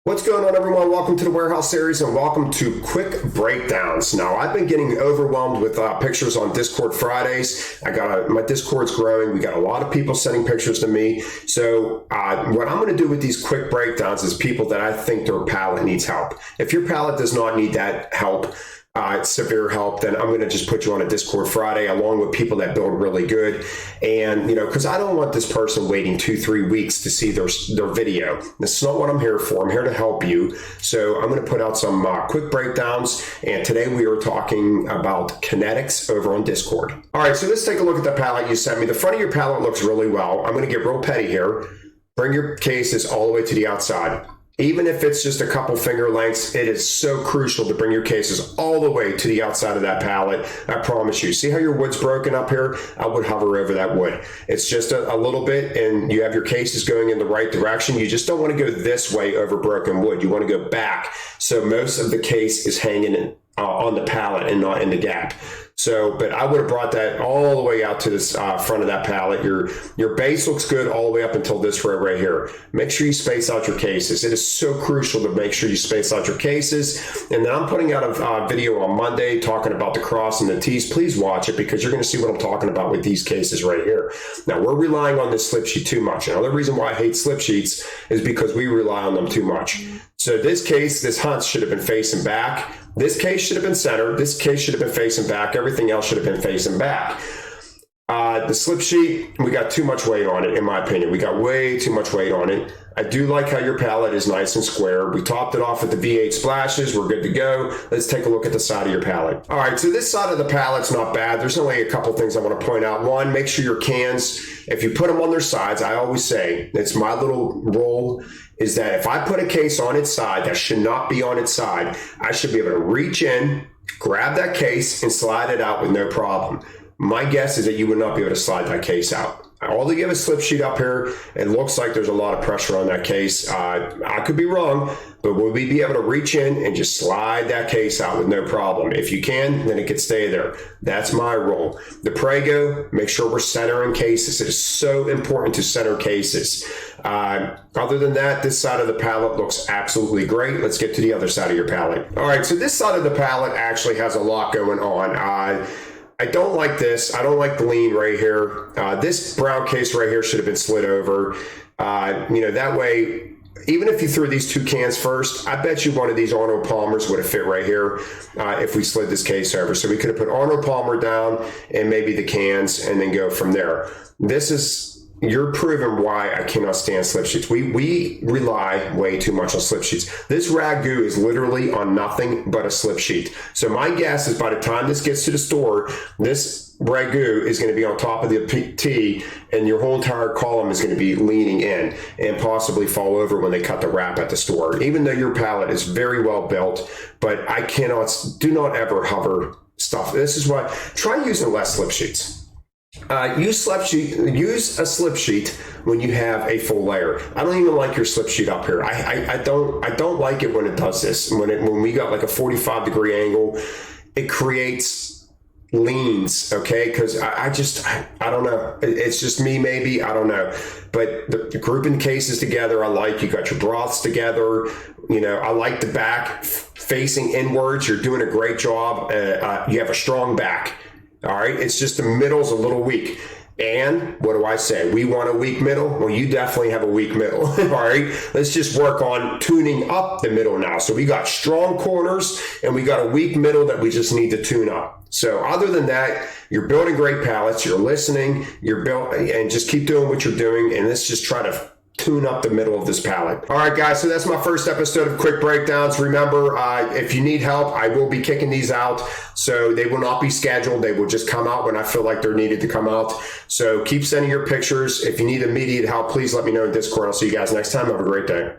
What's going on, everyone? Welcome to the Warehouse Series and welcome to Quick Breakdowns. Now, I've been getting overwhelmed with pictures on Discord Fridays. My Discord's growing. We got a lot of people sending pictures to me. So what I'm going to do with these quick breakdowns is people that I think their pallet needs help. If your pallet does not need that help, severe help, then I'm going to just put you on a Discord Friday along with people that build really good. And, because I don't want this person waiting 2-3 weeks to see their video. This is not what I'm here for. I'm here to help you. So I'm going to put out some quick breakdowns. And today we are talking about Kinetix over on Discord. All right, so let's take a look at the pallet you sent me. The front of your pallet looks really well. I'm going to get real petty here. Bring your cases all the way to the outside. Even if it's just a couple finger lengths, it is so crucial to bring your cases all the way to the outside of that pallet. I promise you. See how your wood's broken up here? I would hover over that wood. It's just a little bit, and you have your cases going in the right direction. You just don't want to go this way over broken wood. You want to go back, so most of the case is hanging on the pallet and not in the gap. So, but I would have brought that all the way out to this front of that pallet. Your base looks good all the way up until this row right here. Make sure you space out your cases. It is so crucial to make sure you space out your cases. And then I'm putting out a video on Monday talking about the cross and the T's. Please watch it because you're going to see what I'm talking about with these cases right here. Now, we're relying on this slip sheet too much. Another reason why I hate slip sheets is because we rely on them too much. So this case, this Hunt should have been facing back. This case should have been centered. This case should have been facing back. Everything else should have been facing back. The slip sheet, we got too much weight on it, in my opinion. We got way too much weight on it. I do like how your pallet is nice and square. We topped it off with the V8 splashes. We're good to go. Let's take a look at the side of your pallet. All right, so this side of the pallet's not bad. There's only a couple things I want to point out. One, make sure your cans, if you put them on their sides, I always say, it's my little rule, is that if I put a case on its side that should not be on its side, I should be able to reach in, grab that case, and slide it out with no problem. My guess is that you would not be able to slide that case out. Although you have a slip sheet up here, it looks like there's a lot of pressure on that case. I could be wrong, but will we be able to reach in and just slide that case out with no problem? If you can, then it could stay there. That's my rule. The Prego, make sure we're centering cases. It is so important to center cases. Other than that, this side of the pallet looks absolutely great. Let's get to the other side of your pallet. All right, so this side of the pallet actually has a lot going on. I don't like this. I don't like the lean right here. This brown case right here should have been slid over. That way, even if you threw these two cans first, I bet you one of these Arnold Palmers would have fit right here if we slid this case over. So we could have put Arnold Palmer down and maybe the cans and then go from there. You're proving why I cannot stand slip sheets. We rely way too much on slip sheets. This ragu is literally on nothing but a slip sheet. So my guess is by the time this gets to the store, this ragu is going to be on top of the T and your whole entire column is going to be leaning in and possibly fall over when they cut the wrap at the store. Even though your pallet is very well built, but do not ever hover stuff. This is why, try using less slip sheets. Use a slip sheet when you have a full layer. I don't even like your slip sheet up here. I don't like it when it does this. When we got like a 45-degree angle, it creates leans, okay? Because I don't know. It's just me, maybe. I don't know. But the grouping cases together, I like. You got your broths together. I like the back facing inwards. You're doing a great job. You have a strong back. All right, it's just the middle's a little weak. And what do I say? We want a weak middle? Well, you definitely have a weak middle. All right, let's just work on tuning up the middle now. So we got strong corners and we got a weak middle that we just need to tune up. So other than that, you're building great pallets, you're listening, and just keep doing what you're doing. And let's just try to tune up the middle of this pallet. All right, guys, so that's my first episode of Quick Breakdowns. Remember, if you need help, I will be kicking these out. So they will not be scheduled. They will just come out when I feel like they're needed to come out. So keep sending your pictures. If you need immediate help, please let me know in Discord. I'll see you guys next time. Have a great day.